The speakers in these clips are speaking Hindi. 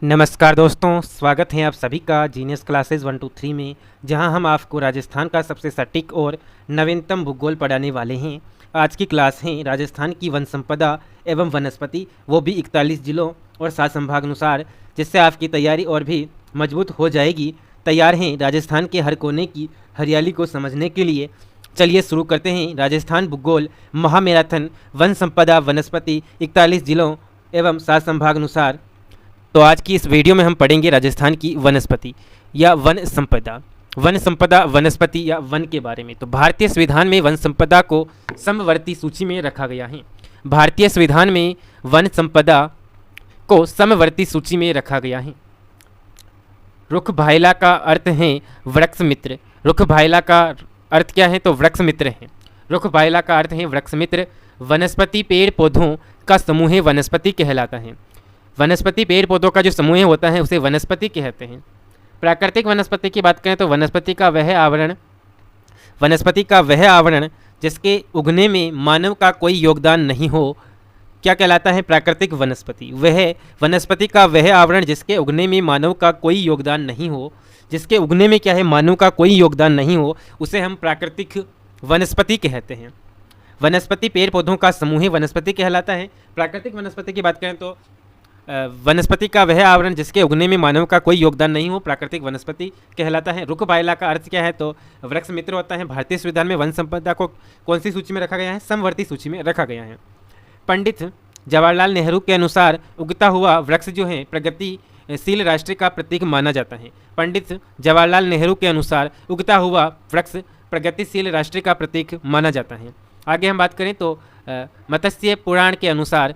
नमस्कार दोस्तों, स्वागत है आप सभी का जीनियस क्लासेस 1 2 3 में, जहां हम आपको राजस्थान का सबसे सटीक और नवीनतम भूगोल पढ़ाने वाले हैं। आज की क्लास है राजस्थान की वन संपदा एवं वनस्पति, वो भी 41 जिलों और 7 संभागानुसार, जिससे आपकी तैयारी और भी मजबूत हो जाएगी। तैयार हैं राजस्थान के हर कोने की हरियाली को समझने के लिए? चलिए शुरू करते हैं राजस्थान भूगोल महामैराथन वन संपदा वनस्पति 41 जिलों एवं 7 संभागानुसार। तो आज की इस वीडियो में हम पढ़ेंगे राजस्थान की वनस्पति या वन संपदा वनस्पति या वन के बारे में। तो भारतीय संविधान में वन संपदा को समवर्ती सूची में रखा गया है। भारतीय संविधान में वन संपदा को समवर्ती सूची में रखा गया है। रुख भायला का अर्थ है वृक्ष मित्र। रुख भायला का अर्थ क्या है? तो वृक्ष मित्र है। रुख भायला का अर्थ है वृक्ष मित्र। वनस्पति पेड़ पौधों का समूह वनस्पति कहलाता है। वनस्पति पेड़ पौधों का जो समूह होता है उसे वनस्पति कहते हैं। प्राकृतिक वनस्पति की बात करें तो वनस्पति का वह आवरण जिसके उगने में मानव का कोई योगदान नहीं हो, क्या कहलाता है? प्राकृतिक वनस्पति। वह वनस्पति का वह आवरण जिसके उगने में मानव का कोई योगदान नहीं हो, जिसके उगने में क्या है, मानव का कोई योगदान नहीं हो, उसे हम प्राकृतिक वनस्पति कहते हैं। वनस्पति पेड़ पौधों का समूह वनस्पति कहलाता है। प्राकृतिक वनस्पति की बात करें तो वनस्पति का वह आवरण जिसके उगने में मानव का कोई योगदान नहीं हो, प्राकृतिक वनस्पति कहलाता है। रुख भायला का अर्थ क्या है? तो वृक्ष मित्र होता है। भारतीय संविधान में वन संपदा को कौन सी सूची में रखा गया है? समवर्ती सूची में रखा गया है। पंडित जवाहरलाल नेहरू के अनुसार उगता हुआ वृक्ष जो है प्रगतिशील राष्ट्र का प्रतीक माना जाता है। पंडित जवाहरलाल नेहरू के अनुसार उगता हुआ वृक्ष प्रगतिशील राष्ट्र का प्रतीक माना जाता है। आगे हम बात करें तो मत्स्य पुराण के अनुसार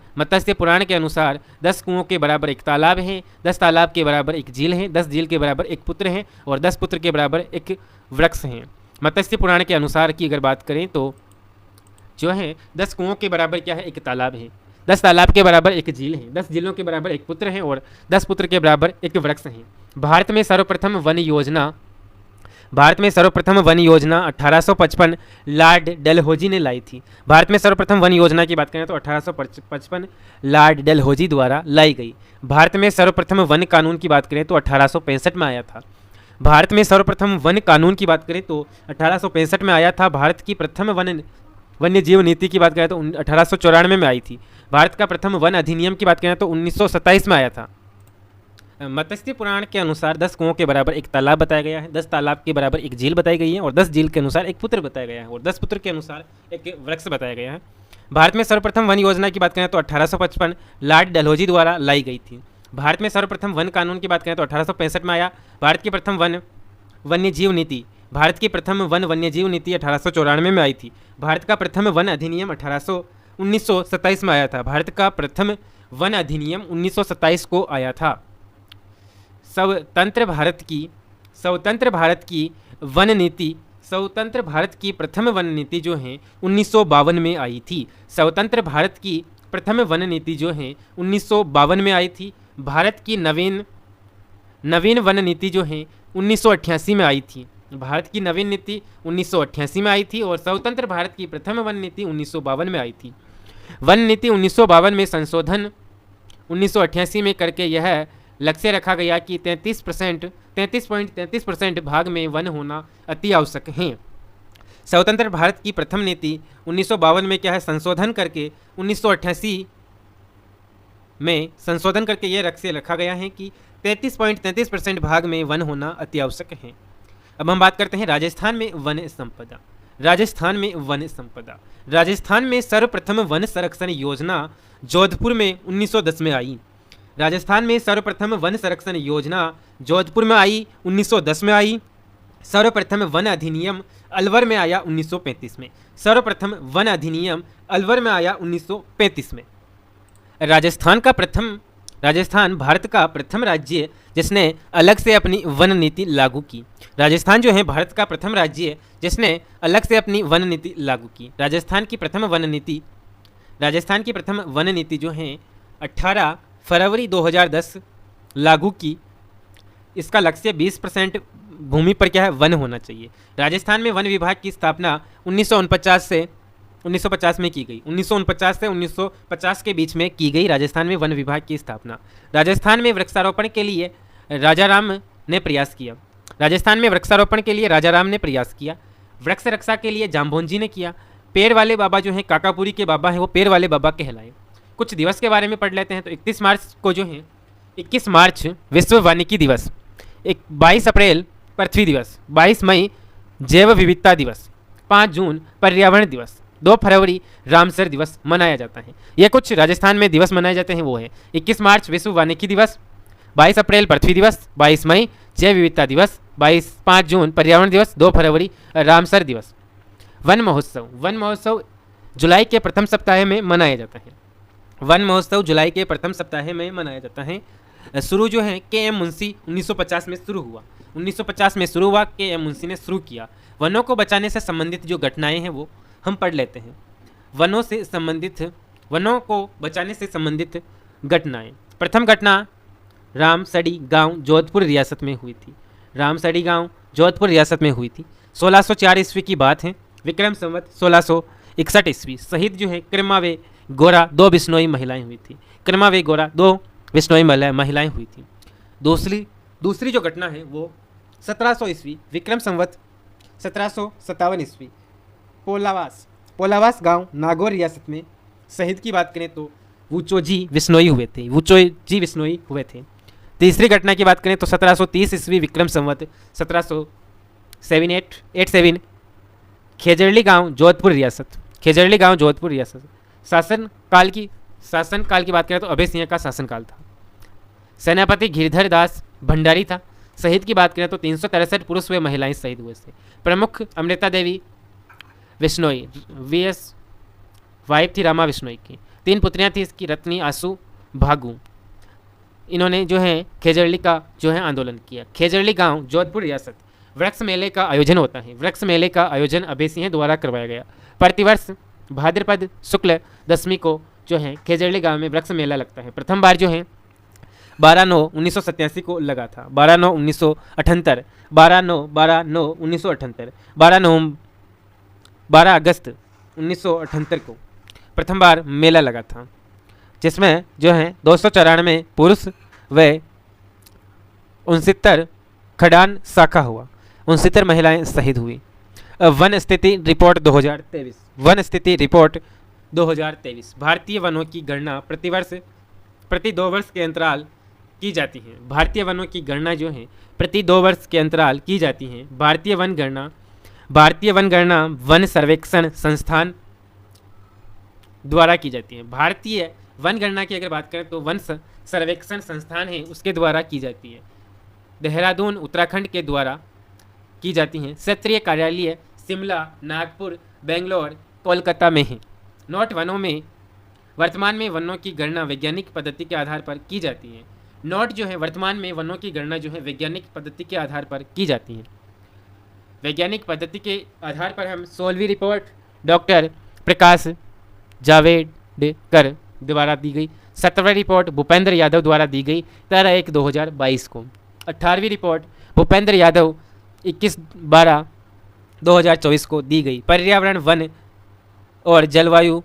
10 कुओं के बराबर एक तालाब है, 10 तालाब के बराबर एक झील है, 10 झील के बराबर एक पुत्र है और 10 पुत्र के बराबर एक वृक्ष है। मत्स्य पुराण के अनुसार की अगर बात करें तो जो है 10 कुओं के बराबर क्या है? एक तालाब है, 10 तालाब के बराबर एक झील है, 10 झीलों के बराबर एक पुत्र है और 10 पुत्र के बराबर एक वृक्ष है। भारत में सर्वप्रथम वन योजना 1855 लॉर्ड डलहौजी ने लाई थी। भारत में सर्वप्रथम वन योजना की बात करें तो 1855 लॉर्ड डलहौजी द्वारा लाई गई। भारत में सर्वप्रथम वन कानून की बात करें तो 1865 में आया था। भारत में सर्वप्रथम वन कानून की बात करें तो 1865 में आया था। भारत की प्रथम वन्य जीव नीति की बात करें तो 1894 में आई थी। भारत का प्रथम वन अधिनियम की बात करें तो 1927 में आया था। मत्स्य पुराण के अनुसार 10 कुओं के बराबर एक तालाब बताया गया है, 10 तालाब के बराबर एक झील बताई गई है और 10 झील के अनुसार एक पुत्र बताया गया है और 10 पुत्र के अनुसार एक वृक्ष बताया गया है। भारत में सर्वप्रथम वन योजना की बात करें तो 1855 लॉर्ड डलहौजी द्वारा लाई गई थी। भारत में सर्वप्रथम वन कानून की बात करें तो 1865 में आया। भारत की प्रथम वन्य जीव नीति 1894 में आई थी। भारत का प्रथम वन अधिनियम 1927 में आया था। भारत का प्रथम वन अधिनियम 1927 को आया था। स्वतंत्र भारत की प्रथम वन नीति जो है 1952 में आई थी। स्वतंत्र भारत की प्रथम वन नीति जो है 1952 में आई थी। भारत की नवीन वन नीति जो है 1988 में आई थी। भारत की नवीन नीति 1988 में आई थी और स्वतंत्र भारत की प्रथम वन नीति 1952 में आई थी। वन नीति 1952 में संशोधन 1988 में करके यह लक्ष्य रखा गया कि 33.33% भाग में वन होना अति आवश्यक है। स्वतंत्र भारत की प्रथम नीति 1952 में क्या है? संशोधन करके 1988 में संशोधन करके यह लक्ष्य रखा गया है कि 33.33% भाग में वन होना अति आवश्यक है। अब हम बात करते हैं राजस्थान में वन संपदा। राजस्थान में सर्वप्रथम वन संरक्षण योजना जोधपुर में 1910 में आई। राजस्थान में सर्वप्रथम वन संरक्षण योजना जोधपुर में आई, 1910 में आई। सर्वप्रथम वन अधिनियम अलवर में आया 1935 में। सर्वप्रथम वन अधिनियम अलवर में आया 1935 में। राजस्थान भारत का प्रथम राज्य जिसने अलग से अपनी वन नीति लागू की। राजस्थान जो है भारत का प्रथम राज्य जिसने अलग से अपनी वन नीति लागू की। राजस्थान की प्रथम वन नीति जो है 18 फरवरी 2010 लागू की। इसका लक्ष्य 20% भूमि पर क्या है? वन होना चाहिए। राजस्थान में वन विभाग की स्थापना 1949 से 1950 में की गई। 1949 से 1950 के बीच में की गई राजस्थान में वन विभाग की स्थापना। राजस्थान में वृक्षारोपण के लिए राजाराम ने प्रयास किया। राजस्थान में वृक्षारोपण के लिए राजाराम ने प्रयास किया। वृक्ष रक्षा के लिए जाम्भोजी ने किया। पेड़ वाले बाबा जो हैं, काकापुरी के बाबा हैं, वो पेड़ वाले बाबा कहलाए। कुछ दिवस के बारे में पढ़ लेते हैं। तो 31 मार्च को जो है, 21 मार्च विश्व वानिकी दिवस, 22 अप्रैल पृथ्वी दिवस, 22 मई जैव विविधता दिवस, 5 जून पर्यावरण दिवस, 2 फरवरी रामसर दिवस मनाया जाता है। ये कुछ राजस्थान में दिवस मनाए जाते हैं वो है 21 मार्च विश्व वानिकी दिवस, 22 अप्रैल पृथ्वी दिवस, 22 मई जैव विविधता दिवस, 5 जून पर्यावरण दिवस, 2 फरवरी रामसर दिवस। वन महोत्सव, वन महोत्सव जुलाई के प्रथम सप्ताह में मनाया जाता है। वन महोत्सव जुलाई के प्रथम सप्ताह में मनाया जाता है। शुरू जो है के.एम. मुंशी 1950 में शुरू हुआ। 1950 में शुरू हुआ, के.एम. मुंशी ने शुरू किया। वनों को बचाने से संबंधित जो घटनाएं हैं वो हम पढ़ लेते हैं। वनों को बचाने से संबंधित घटनाएं। प्रथम घटना रामसड़ी गांव जोधपुर रियासत में हुई थी। रामसड़ी गांव जोधपुर रियासत में हुई थी। 1604 ईस्वी की बात है। विक्रम संवत 1661 ईस्वी। शहीद जो है कृमावे गोरा 2 बिश्नोई महिलाएं हुई थी। कृमावे गोरा 2 बिश्नोई महिलाएं हुई थी। दूसरी जो घटना है वो 1700 ईस्वी। विक्रम संवत 1757 ईस्वी। पोलावास गांव नागौर रियासत में। शहीद की बात करें तो वुचोजी बिश्नोई हुए थे। तीसरी घटना की बात करें तो 1730 ईस्वी विक्रम संवत 1787 खेजरली गांव जोधपुर रियासत। शासन काल की बात करें तो अभय सिंह का शासनकाल था। सेनापति गिरधर दास भंडारी था। शहीद की बात करें तो 363 पुरुष व महिलाएं शहीद हुए थे। प्रमुख अमृता देवी बिश्नोई, वीएस वाइफ थी रामा बिश्नोई की। 3 पुत्रियां थी इसकी, रत्नी, आसू, भागू। इन्होंने जो है खेजरली का जो है आंदोलन किया। खेजरली गांव जोधपुर रियासत। वृक्ष मेले का आयोजन होता है। वृक्ष मेले का आयोजन अभय सिंह द्वारा करवाया गया। प्रतिवर्ष भाद्रपद शुक्ल दशमी को जो है खेजरली गांव में वृक्ष मेला लगता है। प्रथम बार जो है 12/9/1987 को लगा था। 12/9/1978, 12/9/1978, 12 अगस्त 1978 को प्रथम बार मेला लगा था, जिसमें जो है 294 पुरुष व 69 खदान शाखा हुआ। 69 महिलाएं शहीद हुई। वन स्थिति रिपोर्ट 2023। वन स्थिति रिपोर्ट 2023। भारतीय वनों की गणना प्रति 2 वर्ष के अंतराल की जाती है। भारतीय वनों की गणना जो है प्रति 2 वर्ष के अंतराल की जाती है। भारतीय वन गणना वन सर्वेक्षण संस्थान द्वारा की जाती है। भारतीय वन गणना की अगर बात करें तो वन सर्वेक्षण संस्थान है उसके द्वारा की जाती है। देहरादून उत्तराखंड के द्वारा की जाती हैं। क्षेत्रीय कार्यालय शिमला, नागपुर, बेंगलोर, कोलकाता में है। नोट वनों में वर्तमान में वनों की गणना वैज्ञानिक पद्धति के आधार पर की जाती है। नोट जो है वर्तमान में वनों की गणना जो है वैज्ञानिक पद्धति के आधार पर की जाती है। वैज्ञानिक पद्धति के आधार पर हम 16वीं रिपोर्ट डॉक्टर प्रकाश जावड़ेकर द्वारा दी गई। 17वीं रिपोर्ट भूपेंद्र यादव द्वारा दी गई 13/1/2022 को। 18वीं रिपोर्ट भूपेंद्र यादव 21/12/2024 को दी गई। पर्यावरण, वन और जलवायु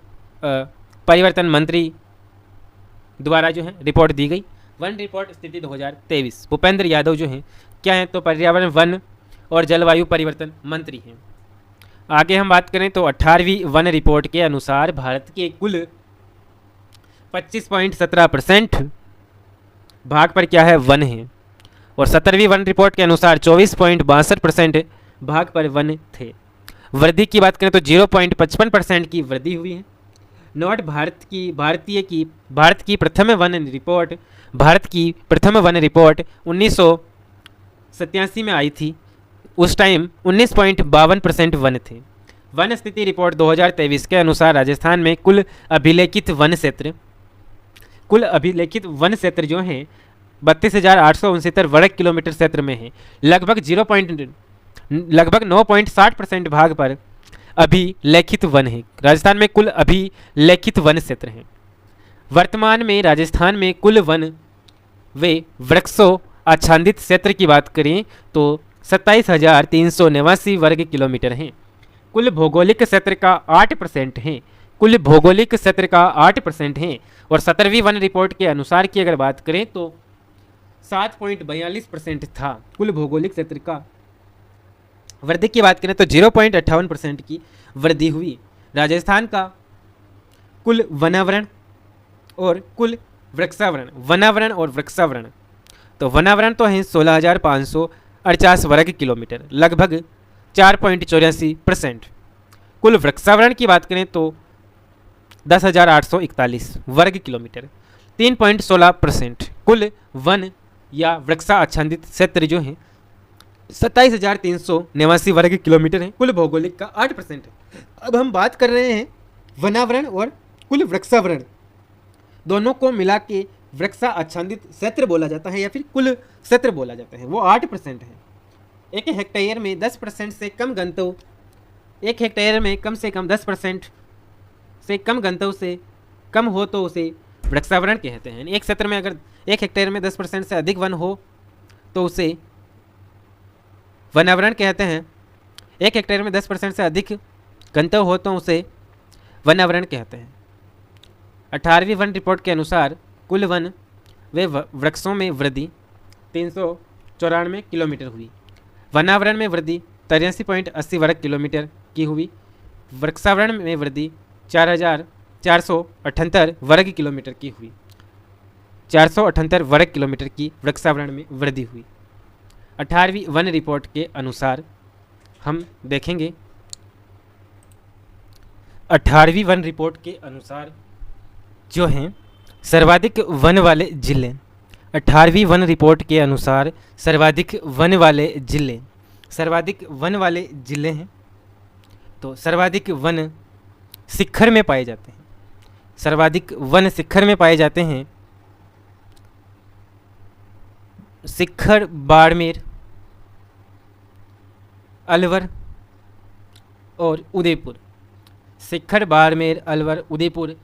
परिवर्तन मंत्री द्वारा जो है रिपोर्ट दी गई। वन रिपोर्ट स्थिति 2023। भूपेंद्र यादव जो हैं क्या हैं तो पर्यावरण, वन और जलवायु परिवर्तन मंत्री हैं। आगे हम बात करें तो 18वीं वन रिपोर्ट के अनुसार भारत के कुल 25.17% भाग पर क्या है वन है, और 17वीं वन रिपोर्ट के अनुसार 24.62% भाग पर वन थे। वृद्धि की बात करें तो 0.55% की वृद्धि हुई है। नोट भारत की प्रथम वन रिपोर्ट 1987 में आई थी। उस टाइम 19.52% वन थे। वन स्थिति रिपोर्ट 2023 के अनुसार राजस्थान में कुल अभिलेखित वन क्षेत्र जो हैं 32,869 वर्ग किलोमीटर क्षेत्र में है। लगभग 9.60% भाग पर अभिलेखित वन है। राजस्थान में कुल अभिलेखित वन क्षेत्र हैं। वर्तमान में राजस्थान में कुल वन व वृक्षों आच्छादित क्षेत्र की बात करें तो 27,389 वर्ग किलोमीटर हैं। कुल भौगोलिक क्षेत्र का 8% है, कुल भौगोलिक क्षेत्र का 8% है। और 17वीं वन रिपोर्ट के अनुसार की अगर बात करें तो 7.42% था कुल भौगोलिक क्षेत्र का। वृद्धि की बात करें तो 0.58% की वृद्धि हुई। राजस्थान का कुल वनावरण और कुल वृक्षावरण, वनावरण और वृक्षावरण, तो वनावरण तो है 16,548 वर्ग किलोमीटर, लगभग 4.84%। कुल वृक्षावरण की बात करें तो 10,841 वर्ग किलोमीटर, 3.16%। कुल वन या वृक्षा आच्छादित क्षेत्र जो है 27,389 वर्ग किलोमीटर है, कुल भौगोलिक का 8% है। अब हम बात कर रहे हैं वनावरण और कुल वृक्षावरण, दोनों को मिला के वृक्षा आच्छादित क्षेत्र बोला जाता है या फिर कुल क्षेत्र बोला जाता है, वो 8% है। एक हेक्टेयर में 10% से कम गंतव्य, एक हेक्टेयर में कम से कम 10% से कम गंतव्य से कम हो तो उसे वृक्षावरण कहते हैं। एक क्षेत्र में अगर एक हेक्टेयर में 10% से अधिक वन हो तो उसे वनावरण कहते हैं। एक हेक्टेयर में 10% से अधिक गंतव्य हो तो उसे वनावरण कहते हैं। 18वीं वन रिपोर्ट के अनुसार कुल वन व वृक्षों में वृद्धि 394 किलोमीटर हुई। वनावरण में वृद्धि 83.80 वर्ग किलोमीटर की हुई। वृक्षावरण में वृद्धि 4,478 वर्ग किलोमीटर की हुई। 478 वर्ग किलोमीटर की वृक्षावरण में वृद्धि हुई। 18वीं वन रिपोर्ट के अनुसार हम देखेंगे, 18वीं वन रिपोर्ट के अनुसार जो हैं सर्वाधिक वन वाले जिले, 18वीं वन रिपोर्ट के अनुसार सर्वाधिक वन वाले जिले, सर्वाधिक वन वाले जिले हैं तो सर्वाधिक वन शिखर में पाए जाते हैं। सर्वाधिक वन शिखर में पाए जाते हैं शिखर, बाड़मेर, अलवर और उदयपुर। शिखर, बाड़मेर, अलवर, उदयपुर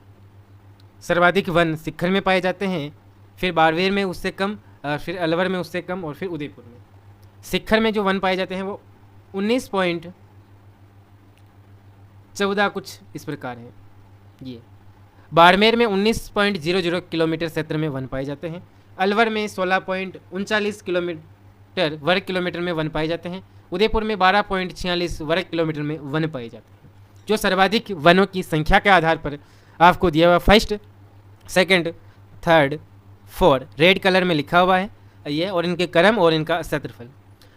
सर्वाधिक वन शिखर में पाए जाते हैं, फिर बाड़मेर में उससे कम, फिर अलवर में उससे कम और फिर उदयपुर में। शिखर में जो वन पाए जाते हैं वो 19.14 कुछ इस प्रकार है। ये बाड़मेर में 19.00 किलोमीटर क्षेत्र में वन पाए जाते हैं। अलवर में 16.39 किलोमीटर वर्ग किलोमीटर में वन पाए जाते हैं। उदयपुर में 12.46 वर्ग किलोमीटर में वन पाए जाते हैं। जो सर्वाधिक वनों की संख्या के आधार पर आपको दिया हुआ first, second, third, fourth red colour में लिखा हुआ है ये, और इनके क्रम और इनका क्षेत्रफल।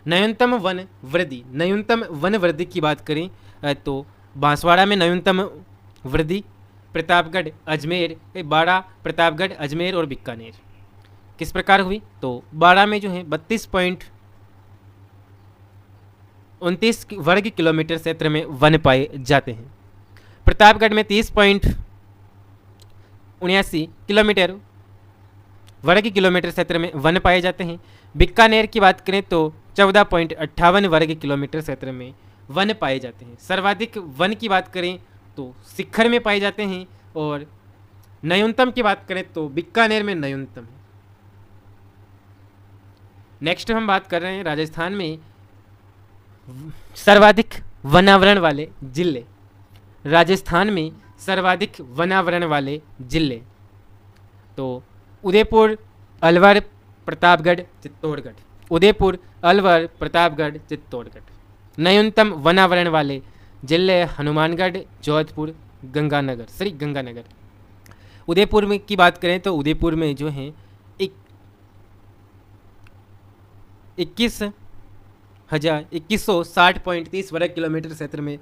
न्यूनतम वन वृद्धि, न्यूनतम वन वृद्धि की बात करें तो बांसवाड़ा में न्यूनतम वृद्धि, प्रतापगढ़, अजमेर, बाड़ा, प्रतापगढ़, अजमेर और बीकानेर किस प्रकार हुई तो बाड़ा में जो है 32.29 वर्ग किलोमीटर क्षेत्र में वन पाए जाते हैं। प्रतापगढ़ में 30.79 किलोमीटर वर्ग किलोमीटर क्षेत्र में वन पाए जाते हैं। बीकानेर की बात करें तो 14.58 वर्ग किलोमीटर क्षेत्र में वन पाए जाते हैं। सर्वाधिक वन की बात करें तो शिखर में पाए जाते हैं और न्यूनतम की बात करें तो बीकानेर में न्यूनतम है। नेक्स्ट हम बात कर रहे हैं राजस्थान में सर्वाधिक वनावरण वाले जिले। राजस्थान में सर्वाधिक वनावरण वाले जिले तो उदयपुर, अलवर, प्रतापगढ़, चित्तौड़गढ़। उदयपुर, अलवर, प्रतापगढ़, चित्तौड़गढ़। न्यूनतम वनावरण वाले जिले हनुमानगढ़, जोधपुर, गंगानगर, श्री गंगानगर। उदयपुर में की बात करें तो उदयपुर में जो है 21,60.30 वर्ग किलोमीटर क्षेत्र में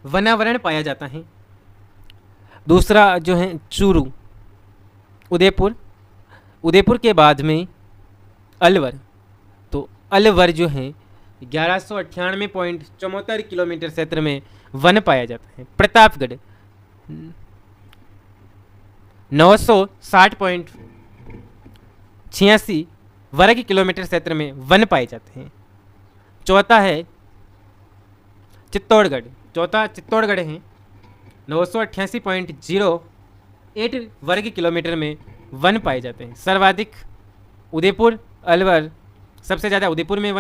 वनावरण पाया जाता है। दूसरा जो है चूरू, उदयपुर, उदयपुर के बाद में अलवर, तो अलवर जो है 1198.74 किलोमीटर क्षेत्र में वन पाया जाता है। प्रतापगढ़ 960.86 वर्ग किलोमीटर क्षेत्र में वन पाए जाते हैं। चौथा है चित्तौड़गढ़, चौथा चित्तौड़गढ़ है 988.08 वर्ग किलोमीटर में वन पाए जाते हैं। सर्वाधिक उदयपुर, अलवर, सबसे ज़्यादा उदयपुर में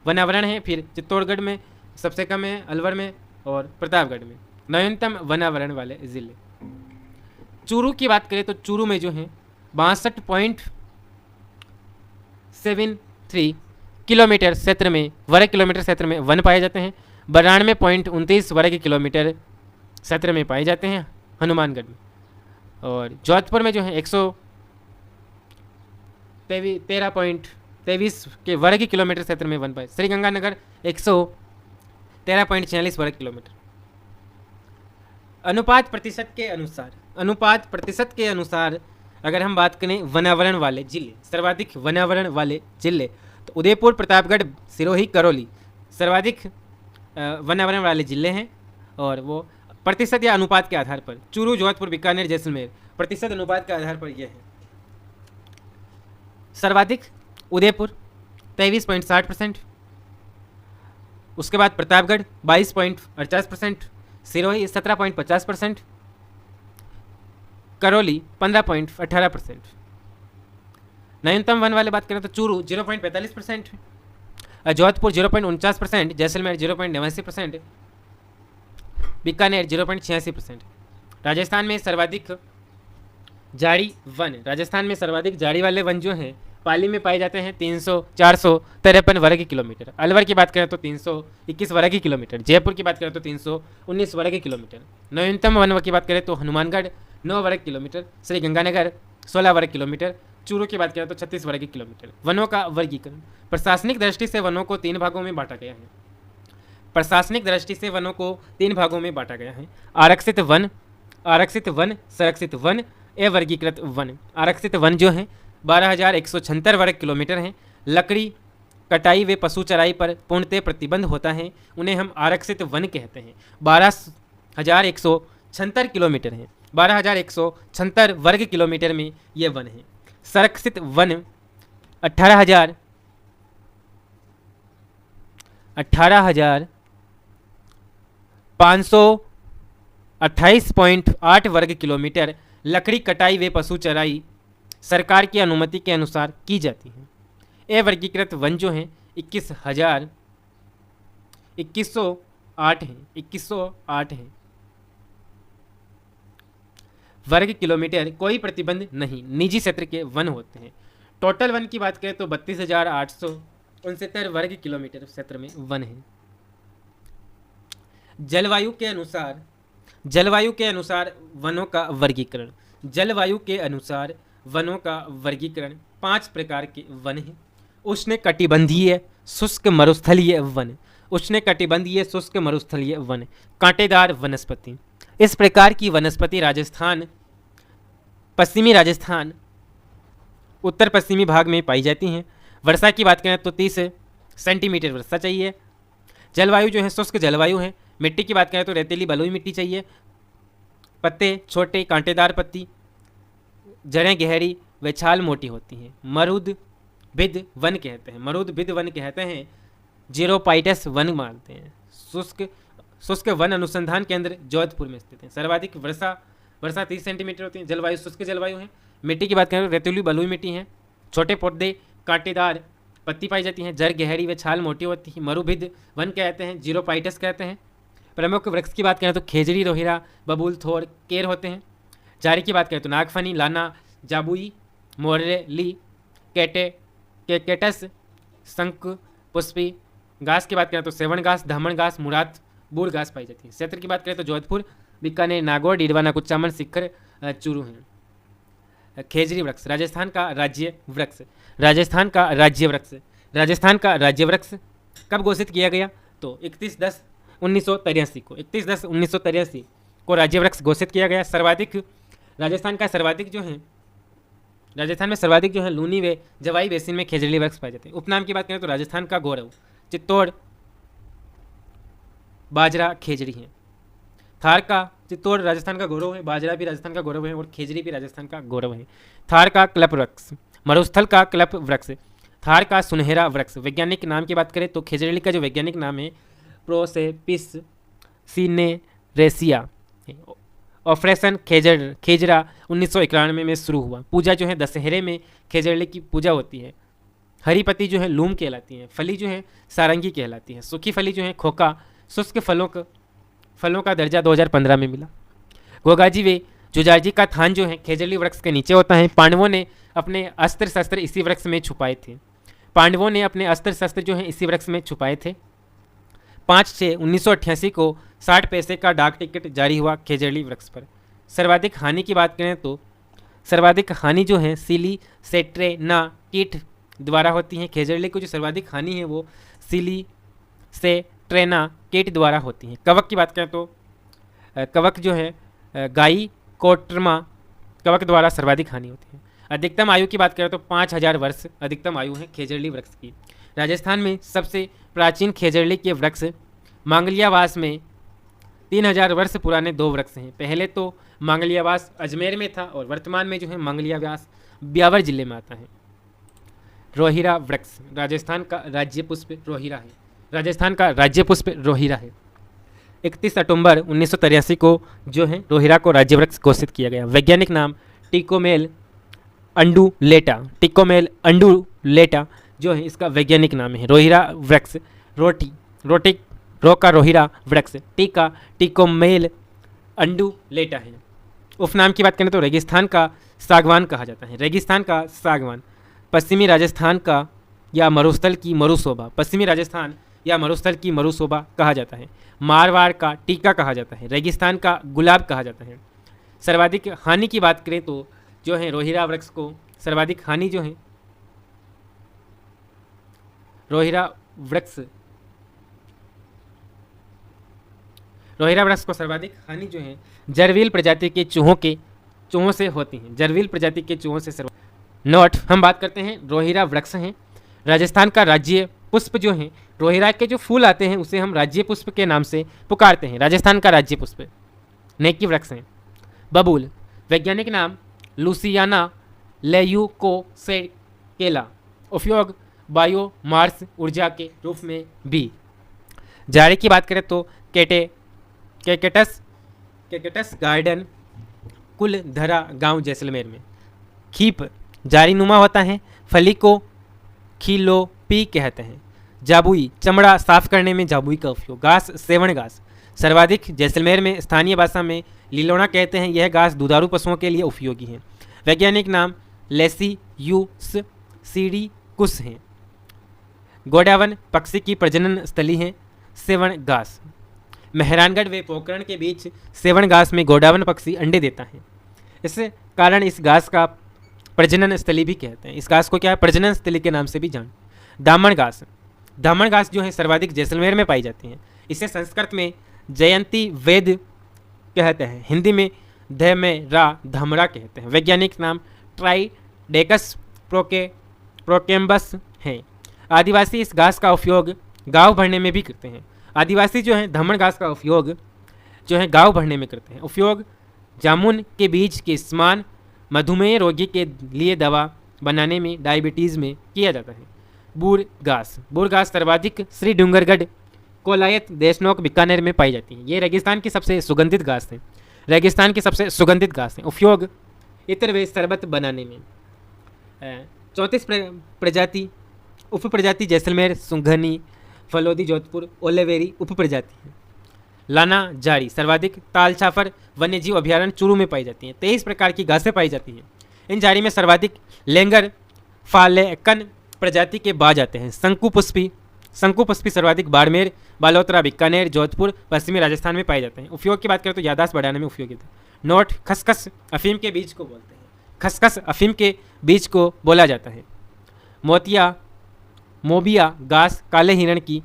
वनावरण है, फिर चित्तौड़गढ़ में सबसे कम है अलवर में और प्रतापगढ़ में। न्यूनतम वन आवरण वाले जिले। चूरू की बात करें तो चूरू में जो है 62.73 किलोमीटर क्षेत्र में वर्ग किलोमीटर क्षेत्र में वन पाए जाते हैं। 92.29 वर्ग किलोमीटर क्षेत्र में पाए जाते हैं हनुमानगढ़ में। और जोधपुर में जो है 113.23 के वर्ग किलोमीटर क्षेत्र में वन पाए। श्रीगंगानगर 113.46 वर्ग किलोमीटर। अनुपात प्रतिशत के अनुसार अगर हम बात करें वनावरण वाले जिले, सर्वाधिक वनावरण वाले जिले, तो उदयपुर, प्रतापगढ़, सिरोही, करौली सर्वाधिक वनावरण वाले जिले हैं। और वो प्रतिशत या अनुपात के आधार पर चूरू, जोधपुर, बीकानेर, जैसलमेर प्रतिशत अनुपात के आधार पर यह है। सर्वाधिक उदयपुर 23.60%, उसके बाद प्रतापगढ़ 22.48%, सिरोही 17.50%, करौली 15.18%। न्यूनतम वन वाले बात करें तो चूरू 0.45%, जोधपुर 0.49%, जैसलमेर 0.89%, बीकानेर 0.86%। राजस्थान में सर्वाधिक जाड़ी वाले वन जो हैं पाली में पाए जाते हैं 453 वर्ग किलोमीटर। अलवर की बात करें तो 321 वर्ग किलोमीटर। जयपुर की बात करें तो 319 वर्ग किलोमीटर। न्यूनतम वन की बात करें तो हनुमानगढ़ 9 वर्ग किलोमीटर, श्रीगंगानगर 16 वर्ग किलोमीटर, चूरू की बात करें तो 36 वर्ग किलोमीटर। वनों का वर्गीकरण। प्रशासनिक दृष्टि से वनों को 3 भागों में बांटा गया है। आरक्षित वन, संरक्षित वन, वर्गीकृत वन। आरक्षित वन जो हैं 12,176 वर्ग किलोमीटर हैं। लकड़ी कटाई व पशु चराई पर पूर्णतः प्रतिबंध होता है, उन्हें हम आरक्षित वन कहते हैं। 12,176 किलोमीटर हैं। 12,176 वर्ग किलोमीटर में ये वन है। संरक्षित वन 18,528.8 वर्ग किलोमीटर। लकड़ी कटाई व पशु चराई सरकार की अनुमति के अनुसार की जाती है। वर्गीकृत वन जो हैं 2108 हैं वर्ग किलोमीटर। कोई प्रतिबंध नहीं, निजी क्षेत्र के वन होते हैं। टोटल वन की बात करें तो 32,869 वर्ग किलोमीटर क्षेत्र में वन है। जलवायु के अनुसार वनों का वर्गीकरण 5 प्रकार के वन हैं। उष्णकटिबंधीय शुष्क मरुस्थलीय वन। कांटेदार वनस्पति। इस प्रकार की वनस्पति पश्चिमी राजस्थान उत्तर पश्चिमी भाग में पाई जाती हैं। वर्षा की बात करें तो 30 सेंटीमीटर वर्षा चाहिए। जलवायु जो है शुष्क जलवायु है। मिट्टी की बात करें तो रेतीली बलुई मिट्टी चाहिए। पत्ते छोटे कांटेदार पत्ती, जड़ें गहरी व छाल मोटी होती हैं। मरुदभिद वन कहते हैं। जीरोपाइटस वन मानते हैं। शुष्क वन अनुसंधान केंद्र जोधपुर में स्थित है। सर्वाधिक वर्षा 30 सेंटीमीटर होती है। जलवायु शुष्क जलवायु है। मिट्टी की बात करें तो रेतीली बलुई मिट्टी है। छोटे पौधे कांटेदार पत्ती पाई जाती हैं। जड़ गहरी व छाल मोटी होती है। मरुभिद वन कहते हैं। जीरोपाइटस कहते हैं। प्रमुख वृक्ष की बात करें तो खेजड़ी, रोहिरा, बबूल, थोर, केर होते हैं। झाड़ी की बात करें तो नागफनी, लाना, जाबुई, मोरली, केकेटस, शंख पुष्पी। घास की बात करें तो सेवन घास, धामण घास, मुराद, बूढ़ घास पाई जाती है। क्षेत्र की बात करें तो जोधपुर, बीकानेर, नागौर, डीडवाना, कुचामन, सिक्कर, चूरू हैं। खेजड़ी वृक्ष राजस्थान का राज्य वृक्ष कब घोषित किया गया तो 31/10/1983 को राज्य वृक्ष घोषित किया गया। राजस्थान में सर्वाधिक जो है लूनी व जवाई बेसिन में खेजड़ी वृक्ष पाए जाते हैं। उपनाम की बात करें तो राजस्थान का गौरव चित्तौड़ बाजरा खेजड़ी है। चित्तौड़ राजस्थान का गौरव है, बाजरा भी राजस्थान का गौरव है और खेजड़ी भी राजस्थान का गौरव है। थार का क्लप वृक्ष, मरुस्थल का क्लप वृक्ष, थार का सुनहरा वृक्ष। वैज्ञानिक नाम की बात करें तो खेजड़ी का जो वैज्ञानिक नाम है प्रोसेपिस सिनेरेसिया। ऑपरेशन खेजरा 1991 में शुरू हुआ। पूजा जो है दशहरे में खेजड़े की पूजा होती है। हरी पत्ती जो है लूम कहलाती है। फली जो है सारंगी कहलाती है। सूखी फली जो है खोका शुष्क फलों का दर्जा 2015 में मिला। गोगाजी व जुजाजी का थान जो है खेजड़ी वृक्ष के नीचे होता है। पांडवों ने अपने अस्त्र शस्त्र इसी वृक्ष में छुपाए थे। पांडवों ने अपने अस्त्र शस्त्र जो है इसी वृक्ष में छुपाए थे। 5/6/1988 को 60 पैसे का डाक टिकट जारी हुआ खेजड़ी वृक्ष पर। सर्वाधिक हानि की बात करें तो सर्वाधिक हानि जो है सीली सेट्रेना कीट द्वारा होती है। खेजड़ी की जो सर्वाधिक हानि है वो सीली सेट्रेना कीट द्वारा होती है। कवक की बात करें तो कवक जो है गाई कोट्रमा कवक द्वारा सर्वाधिक हानि होती है। अधिकतम आयु की बात करें तो 5000 वर्ष अधिकतम आयु है खेजड़ी वृक्ष की। राजस्थान में सबसे प्राचीन खेजड़ी के वृक्ष मांगलियावास में 3000 वर्ष पुराने 2 वृक्ष हैं। पहले तो मांगलियावास अजमेर में था और वर्तमान में जो है मांगलियावास ब्यावर जिले में आता है। रोहिरा वृक्ष राजस्थान का राज्य पुष्प रोहिरा है। राजस्थान का राज्य पुष्प रोहिरा है। 31 अक्टूबर 1983 को जो है रोहिरा को राज्य वृक्ष घोषित किया गया। वैज्ञानिक नाम टिकोमेल अंडुलेटा। टिकोमेल अंडुलेटा जो है इसका वैज्ञानिक नाम है। रोहिरा वृक्ष रो का रोहिरा वृक्ष, टी का टिकोमेल अंडुलेटा है। उपनाम की बात करें तो रेगिस्तान का सागवान कहा जाता है। रेगिस्तान का सागवान पश्चिमी राजस्थान का या मरुस्थल की मरुशोभा, पश्चिमी राजस्थान या मरुस्थल की मरुशोभा कहा जाता है। मारवाड़ का टीका कहा जाता है। रेगिस्तान का गुलाब कहा जाता है। सर्वाधिक हानि की बात करें तो जो है रोहिरा वृक्ष को सर्वाधिक हानि जो है रोहिरा वृक्ष को सर्वाधिक हानि जो है जरवील प्रजाति के चूहों से होती हैं। जरवील प्रजाति के चूहों से नोट हम बात करते हैं रोहिरा वृक्ष हैं। राजस्थान का राज्य पुष्प जो है रोहिरा के जो फूल आते हैं उसे हम राज्य पुष्प के नाम से पुकारते हैं। राजस्थान का राज्य पुष्प नेकी वृक्ष हैं। बबूल वैज्ञानिक नाम लुसियाना लेयूकोसेकेला। उपयोग बायोमास ऊर्जा के रूप में भी। जाड़े की बात करें तो केकेटस गार्डन कुलधरा गांव जैसलमेर में। खीप जारी नुमा होता है। फली को खिलोपी कहते हैं। जाबुई चमड़ा साफ करने में जाबुई का उपयोग। घास सेवण घास सर्वाधिक जैसलमेर में स्थानीय भाषा में लिलोना कहते हैं। यह घास दुधारू पशुओं के लिए उपयोगी है। वैज्ञानिक नाम लेसियूस सीडिकुस हैं। गोडावन पक्षी की प्रजनन स्थली है। सेवण घास मेहरानगढ़ व पोखरण के बीच सेवण घास में गोडावन पक्षी अंडे देता है। इस कारण इस घास का प्रजनन स्थली भी कहते हैं। इस घास को क्या है प्रजनन स्थली के नाम से भी जान। दामन घास जो है सर्वाधिक जैसलमेर में पाई जाती है। इसे संस्कृत में जयंती वेद कहते हैं। हिंदी में धमरा कहते हैं। वैज्ञानिक नाम ट्राइडेकस प्रोकेम्बस है। आदिवासी इस घास का उपयोग गाँव भरने में भी करते हैं। आदिवासी जो है धमन घास का उपयोग जो है गाँव भरने में करते हैं। उपयोग जामुन के बीज के समान मधुमेह रोगी के लिए दवा बनाने में डायबिटीज़ में किया जाता है। बूर घास सर्वाधिक श्री डूंगरगढ़ कोलायत देशनोक बीकानेर में पाई जाती है। ये रेगिस्तान की सबसे सुगंधित घास है। उपयोग इत्र व शरबत बनाने में। 34 प्रजाति उप प्रजाति जैसलमेर सुंघनी फलोदी जोधपुर ओलेवेरी उप प्रजाति है। लाना जारी सर्वाधिक तालछाफर वन्यजीव अभ्यारण्य चूरू में पाई जाती हैं। 23 प्रकार की घासें पाई जाती हैं। इन जारी में सर्वाधिक लेंगर फालेकन प्रजाति के बाज आते हैं। शंकुपुष्पी सर्वाधिक बाड़मेर बालोतरा बीकानेर जोधपुर पश्चिमी राजस्थान में पाए जाते हैं। उपयोग की बात करें तो याददाश्त बढ़ाने में उपयोगी था। नोट खसखस अफीम के बीज को बोलते हैं। खसखस अफीम के बीज को बोला जाता है। मोबिया घास काले हिरण के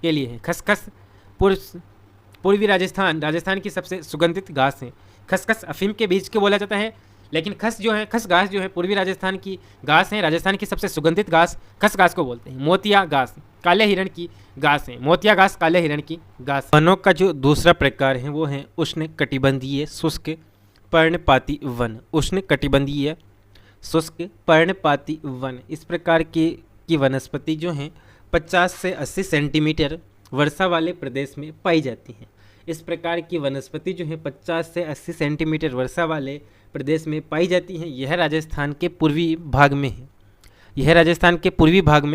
लिए है। खसखस पूर्वी राजस्थान की सबसे सुगंधित घास है। खसखस अफीम के बीज को बोला जाता है, लेकिन खस घास जो है पूर्वी राजस्थान की घास है। राजस्थान की सबसे सुगंधित घास खस घास को बोलते हैं। मोतिया घास काले हिरण की घास है। मोतिया घास काले हिरण की घास। वनों का जो दूसरा प्रकार है वो है उष्ण कटिबंधीय शुष्क पर्णपाती वन। उष्ण कटिबंधीय शुष्क पर्णपाती वन इस प्रकार की वनस्पति जो है 50 से 80 सेंटीमीटर वर्षा वाले प्रदेश में पाई जाती हैं। इस प्रकार की वनस्पति जो है 50 से 80 सेंटीमीटर वर्षा वाले प्रदेश में पाई जाती हैं। यह राजस्थान के पूर्वी भाग में है।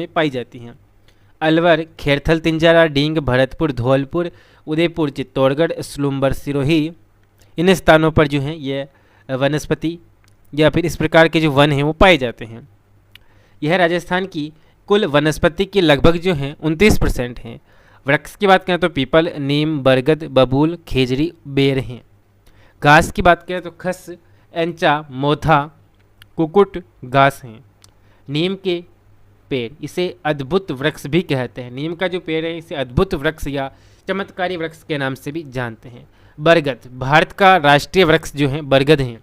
पाई जाती हैं। अलवर, खेरथल, तिंजारा, डींग, भरतपुर, धौलपुर, उदयपुर, चित्तौड़गढ़, स्लुम्बर, सिरोही, इन स्थानों पर जो है ये वनस्पति या फिर इस प्रकार के जो वन हैं वो पाए जाते हैं। यह राजस्थान की कुल वनस्पति की लगभग जो है 29% हैं। वृक्ष की बात करें तो पीपल, नीम, बरगद, बबूल, खेजरी, बेर हैं। घास की बात करें तो खस, एंचा, मोथा, कुकुट घास हैं। नीम के पेड़, इसे अद्भुत वृक्ष भी कहते हैं। नीम का जो पेड़ है इसे अद्भुत वृक्ष या चमत्कारी वृक्ष के नाम से भी जानते हैं। बरगद, भारत का राष्ट्रीय वृक्ष जो है बरगद हैं।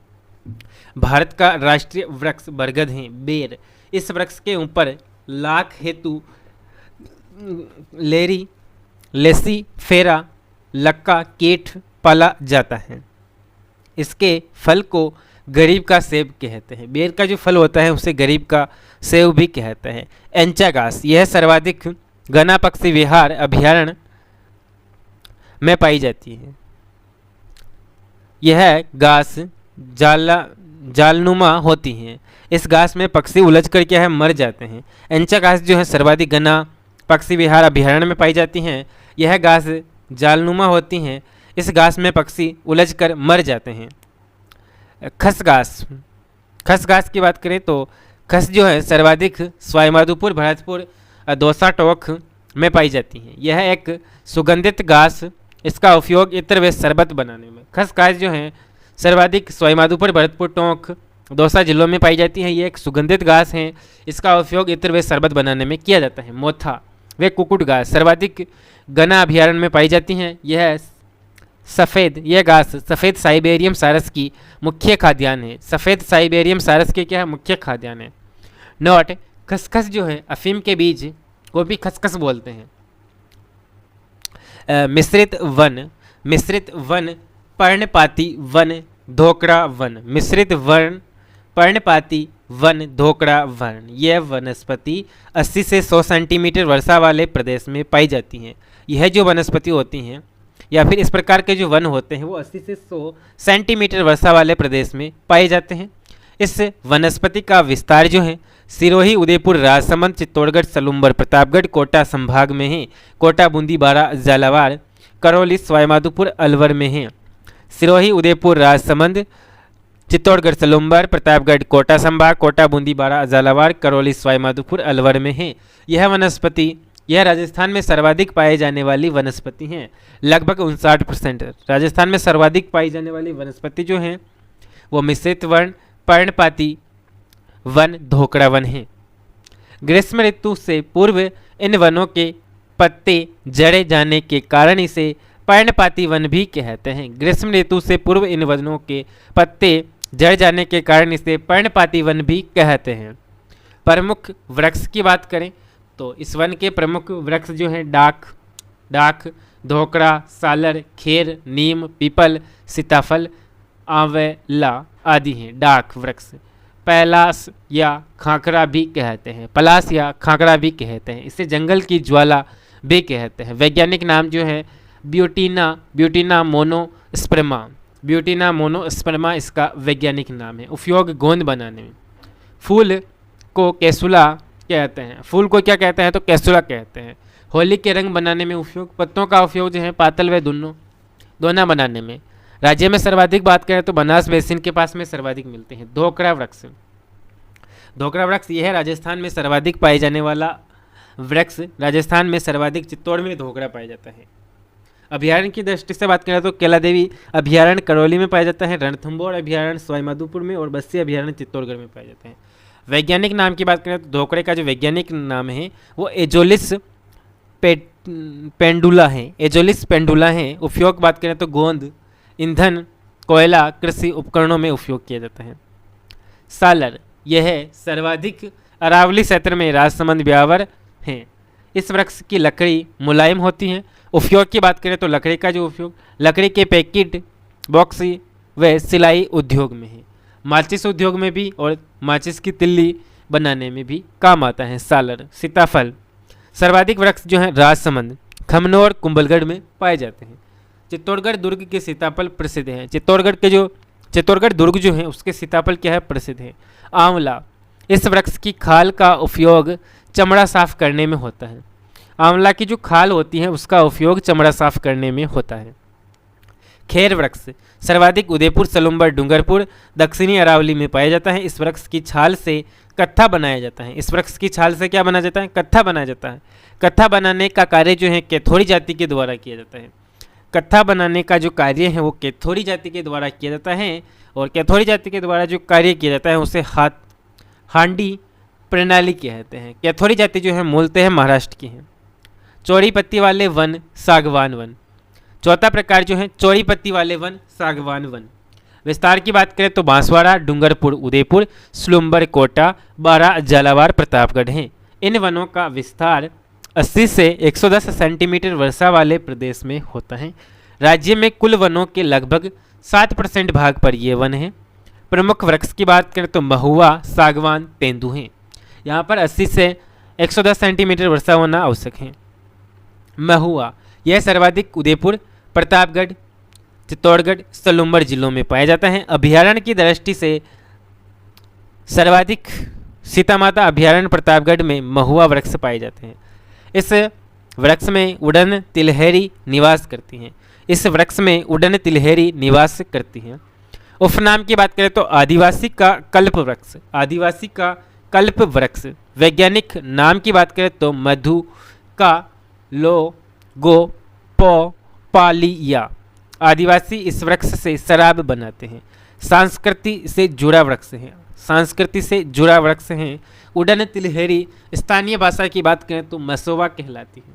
भारत का राष्ट्रीय वृक्ष बरगद हैं। बेर, इस वृक्ष के ऊपर लाख हेतु लेरी, लेसी, फेरा, लक्का, केठ पाला जाता है। इसके फल को गरीब का सेब कहते हैं। बेर का जो फल होता है उसे गरीब का सेब भी कहते हैं। एंचा घास, यह सर्वाधिक घना पक्षी विहार अभयारण्य में पाई जाती है। यह घास जालनुमा होती हैं। इस घास में पक्षी उलझ कर क्या है मर जाते हैं। एंचा घास जो है सर्वाधिक घना पक्षी विहार अभयारण्य में पाई जाती हैं। यह घास जालनुमा होती हैं। इस घास में पक्षी उलझ कर मर जाते हैं। खसघास, खसघास की बात करें तो खस जो है सर्वाधिक सवाईमाधोपुर, भरतपुर, दौसा, टोंक में पाई जाती है। यह एक सुगंधित घास, इसका उपयोग इत्र व शरबत बनाने में। खसघास जो है सर्वाधिक सवाईमाधोपुर, भरतपुर, टोंक, दौसा जिलों में पाई जाती है। ये एक सुगंधित घास है, इसका उपयोग इत्र व शरबत बनाने में किया जाता है। मोथा व कुकुट घास सर्वाधिक घना अभयारण्य में पाई जाती हैं। यह घास सफ़ेद साइबेरियम सारस की मुख्य खाद्यान्न है। सफ़ेद साइबेरियम सारस के क्या है मुख्य खाद्यान्न है। नोट, खसखस जो है अफीम के बीज को भी खसखस बोलते हैं। मिश्रित वन, पर्णपाती वन, धोकड़ा वन। मिश्रित वन, पर्णपाती वन, धोकड़ा वन, यह वनस्पति 80 से 100 सेंटीमीटर वर्षा वाले प्रदेश में पाई जाती हैं। यह जो वनस्पति होती हैं या फिर इस प्रकार के जो वन होते हैं वो 80 से 100 सेंटीमीटर वर्षा वाले प्रदेश में पाए जाते हैं। इस वनस्पति का विस्तार जो है सिरोही, उदयपुर, राजसमंद, चित्तौड़गढ़, सलुम्बर, प्रतापगढ़, कोटा संभाग में है। कोटा, बूंदी, बारा, झालावाड़, करौली, सवाईमाधोपुर, अलवर में है। सिरोही, उदयपुर, राजसमंद, चित्तौड़गढ़, सलुम्बर, प्रतापगढ़, कोटा संभाग, कोटा, बूंदी, बारा, झालावाड़, करौली, सवाईमाधोपुर, अलवर में है। यह वनस्पति यह राजस्थान में सर्वाधिक पाए जाने वाली वनस्पति हैं। लगभग 59%। राजस्थान में सर्वाधिक पाई जाने वाली वनस्पति जो हैं वो मिश्रित वन, पर्णपाती वन, धोकड़ा वन है। ग्रीष्म ऋतु से पूर्व इन वनों के पत्ते जड़े जाने के कारण इसे पर्णपाती वन भी कहते हैं। ग्रीष्म ऋतु से पूर्व इन वनों के पत्ते जड़ जाने के कारण इसे पर्णपाती वन भी कहते हैं। प्रमुख वृक्ष की बात करें तो इस वन के प्रमुख वृक्ष जो हैं डाक, धोकड़ा, सालर, खेर, नीम, पीपल, सीताफल, आंवला आदि हैं। डाक वृक्ष पलास या खाकरा भी कहते हैं। पलास या खाकरा भी कहते हैं। इसे जंगल की ज्वाला भी कहते हैं। वैज्ञानिक नाम जो है ब्यूटीना मोनोस्पर्मा। ब्यूटीना मोनोस्पर्मा इसका वैज्ञानिक नाम है। उपयोग गोंद बनाने में। फूल को कैसुला कहते हैं। फूल को क्या कहते हैं तो कैसुला कहते हैं। होली के रंग बनाने में उपयोग। पत्तों का उपयोग जो है पातल व दोना बनाने में। राज्य में सर्वाधिक बात करें तो बनास बेसिन के पास में सर्वाधिक मिलते हैं। धोकड़ा वृक्ष यह है राजस्थान में सर्वाधिक पाए जाने वाला वृक्ष। राजस्थान में सर्वाधिक चित्तौड़ में धोकड़ा पाया जाता है। अभयारण्य की दृष्टि से बात करें तो केलादेवी अभयारण्य करौली में पाया जाता है। रणथंभौर अभयारण्य सवाईमाधोपुर में और बस्सी अभयारण्य चित्तौड़गढ़ में पाया जाता है। वैज्ञानिक नाम की बात करें तो धोकड़े का जो वैज्ञानिक नाम है वो एजोलिस पेंडुला है। एजोलिस पेंडुला है। उपयोग बात करें तो गोंद, ईंधन, कोयला, कृषि उपकरणों में उपयोग किया जाता है। सालर यह सर्वाधिक अरावली क्षेत्र में राजसमंद, ब्यावर है। इस वृक्ष की लकड़ी मुलायम होती है। उपयोग की बात करें तो लकड़ी का जो उपयोग लकड़ी के पैकेट, बॉक्स व सिलाई उद्योग में है। माचिस उद्योग में भी और माचिस की तिल्ली बनाने में भी काम आता है सालर। सीताफल सर्वाधिक वृक्ष जो है राजसमंद, खमनोर, कुंभलगढ़ में पाए जाते हैं। चित्तौड़गढ़ दुर्ग के सीताफल प्रसिद्ध हैं। चित्तौड़गढ़ दुर्ग जो है उसके सीताफल क्या है प्रसिद्ध है। आंवला इस वृक्ष की खाल का उपयोग चमड़ा साफ करने में होता है। आंवला की जो खाल होती है उसका उपयोग चमड़ा साफ करने में होता है। खेर वृक्ष सर्वाधिक उदयपुर, सलुम्बर, डूंगरपुर, दक्षिणी अरावली में पाया जाता है। इस वृक्ष की छाल से कत्था बनाया जाता है। इस वृक्ष की छाल से क्या बनाया जाता है? कत्था बनाया जाता है। कत्था बनाने का कार्य जो है कैथोरी जाति के द्वारा किया जाता है। कत्था बनाने का जो कार्य है वो कैथोरी जाति के द्वारा किया जाता है, और कैथोरी जाति के द्वारा जो कार्य किया जाता है उसे हांडी प्रणाली कहते हैं। कैथोरी जाति जो है मूलतः महाराष्ट्र की है। चौड़ी पत्ती वाले वन, सागवान वन। चौथा प्रकार जो है चौड़ी पत्ती वाले वन, सागवान वन। विस्तार की बात करें तो बांसवाड़ा, डूंगरपुर, उदयपुर, सलुम्बर, कोटा, बारा, झालावाड़, प्रतापगढ़ हैं। इन वनों का विस्तार 80 से 110 सेंटीमीटर वर्षा वाले प्रदेश में होता है। राज्य में कुल वनों के लगभग 7% भाग पर ये वन है। प्रमुख वृक्ष की बात करें तो महुआ, सागवान, तेंदू हैं। यहाँ पर 80 से 110 सेंटीमीटर वर्षा होना आवश्यक है। महुआ यह सर्वाधिक उदयपुर, प्रतापगढ़, चित्तौड़गढ़, सलुम्बर जिलों में पाया जाता है। अभ्यारण्य की दृष्टि से सर्वाधिक सीतामाता अभ्यारण्य प्रतापगढ़ में महुआ वृक्ष पाए जाते हैं। इस वृक्ष में उड़न तिलहरी निवास करती हैं। इस वृक्ष में उड़न तिलहरी निवास करती हैं। उपनाम की बात करें तो आदिवासी का कल्प वृक्ष, आदिवासी का कल्प वृक्ष। वैज्ञानिक नाम की बात करें तो मधु का लो गो पो पालिया। आदिवासी इस वृक्ष से शराब बनाते हैं। संस्कृति से जुड़ा वृक्ष है, संस्कृति से जुड़ा वृक्ष है। उड़न तिलहरी स्थानीय भाषा की बात करें तो मसोवा कहलाती है।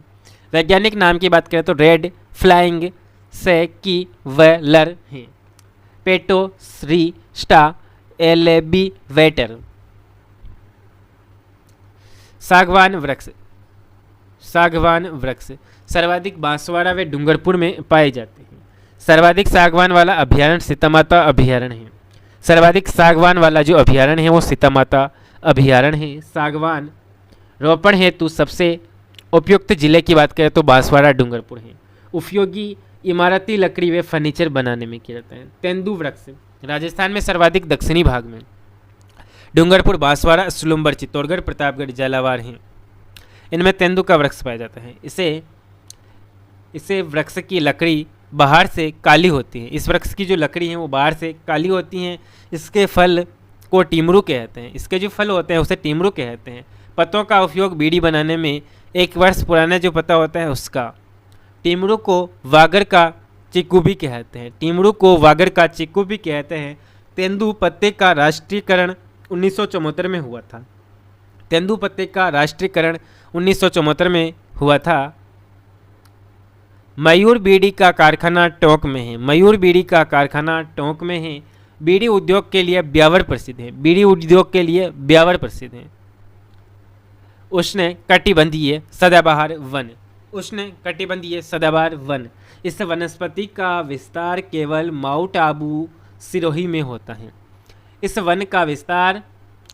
वैज्ञानिक नाम की बात करें तो रेड फ्लाइंग सेक्यूलर है। पेटोस्रिस्टा एलेबिवेटर। सागवान वृक्ष, सागवान वृक्ष सर्वाधिक बांसवाड़ा व डूंगरपुर में पाए जाते हैं। सर्वाधिक सागवान वाला अभ्यारण्य सीतामाता अभ्यारण्य है। सर्वाधिक सागवान वाला जो अभ्यारण्य है वो सीतामाता अभ्यारण्य है। सागवान रोपण हेतु सबसे उपयुक्त जिले की बात करें तो बांसवाड़ा, डूंगरपुर है। उपयोगी इमारती लकड़ी व फर्नीचर बनाने में किया जाता है। तेंदू वृक्ष राजस्थान में सर्वाधिक दक्षिणी भाग में, डूंगरपुर, बांसवाड़ा, सलुम्बर, चित्तौड़गढ़, प्रतापगढ़, झालावाड़ हैं। इनमें तेंदू का वृक्ष पाया जाता है। इसे वृक्ष की लकड़ी बाहर से काली होती है। इस वृक्ष की जो लकड़ी है वो बाहर से काली होती हैं। इसके फल को टीमरू कहते हैं। इसके जो फल होते हैं उसे टीमरू कहते हैं। पत्तों का उपयोग बीड़ी बनाने में 1 वर्ष पुराना जो पत्ता होता है उसका। टीमरू को वागर का चिक्कू भी कहते हैं। टीमरू को वागर का चिक्कू भी कहते हैं। तेंदू पत्ते का राष्ट्रीयकरण 1974 में हुआ था। तेंदू पत्ते का राष्ट्रीयकरण 1974 में हुआ था। मयूर बीड़ी का कारखाना टोंक में है। मयूर बीड़ी का कारखाना टोंक में है। बीड़ी उद्योग के लिए ब्यावर प्रसिद्ध है। बीड़ी उद्योग के लिए ब्यावर प्रसिद्ध है। उष्ण कटिबंधीय सदाबहार वन, उष्ण कटिबंधीय सदाबहार वन। इस वनस्पति का विस्तार केवल माउंट आबू सिरोही में होता है। इस वन का विस्तार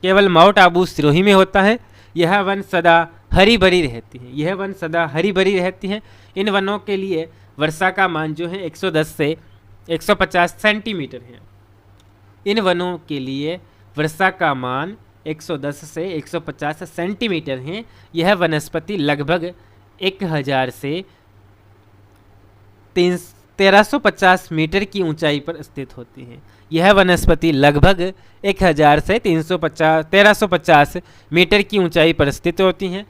केवल माउंट आबू सिरोही में होता है। यह वन सदा हरी भरी रहती है। यह वन सदा हरी भरी रहती है। इन वनों के लिए वर्षा का मान जो है 110 से 150 सेंटीमीटर है। इन वनों के लिए वर्षा का मान 110 से 150 सेंटीमीटर है। यह वनस्पति लगभग 1000 से 1350 मीटर की ऊंचाई पर स्थित होती है। यह वनस्पति लगभग 1000 से 1350 मीटर की ऊंचाई पर स्थित होती हैं।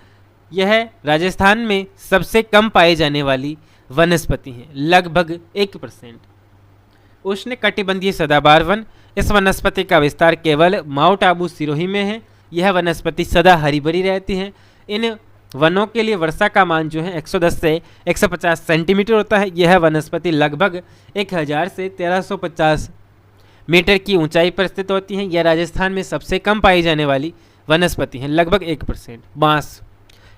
यह राजस्थान में सबसे कम पाई जाने वाली वनस्पति है, लगभग 1%। उष्ण कटिबंधीय सदाबहार वन। इस वनस्पति का विस्तार केवल माउंट आबू सिरोही में है। यह वनस्पति सदा हरी भरी रहती है। इन वनों के लिए वर्षा का मान जो है 110 से 150 सेंटीमीटर होता है। यह वनस्पति लगभग 1000 से 1350 मीटर की ऊंचाई पर स्थित होती हैं। यह राजस्थान में सबसे कम पाई जाने वाली वनस्पति है, लगभग 1%। बांस,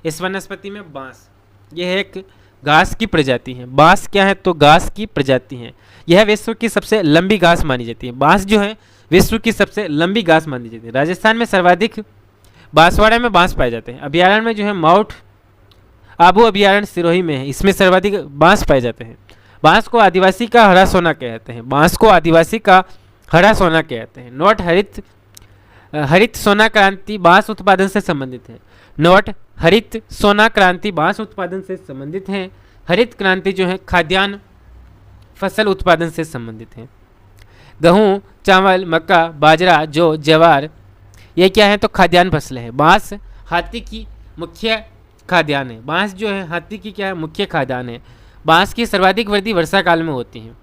इस वनस्पति में बांस, यह एक घास की प्रजाति है। बांस क्या है तो घास की प्रजाति है। यह विश्व की सबसे लंबी घास मानी जाती है। बांस जो है विश्व की सबसे लंबी घास मानी जाती है। राजस्थान में सर्वाधिक बांसवाड़ा में बांस पाए जाते हैं। अभ्यारण्य में जो है माउंट आबू अभ्यारण्य सिरोही में है। इसमें सर्वाधिक बांस पाए जाते हैं। बांस को आदिवासी का हरा सोना कहते हैं। बांस को आदिवासी का हरा सोना कहते हैं। नोट हरित सोना क्रांति बांस उत्पादन से संबंधित है। नोट, हरित सोना क्रांति बांस उत्पादन से संबंधित है। हरित क्रांति जो है खाद्यान्न फसल उत्पादन से संबंधित है। गेहूँ, चावल, मक्का, बाजरा, जौ, ज्वार, ये क्या है तो खाद्यान्न फसलें हैं। बांस हाथी की मुख्य खाद्यान्न है। बांस जो है हाथी की क्या है मुख्य खाद्यान्न है। बांस की सर्वाधिक वृद्धि वर्षा काल में होती है।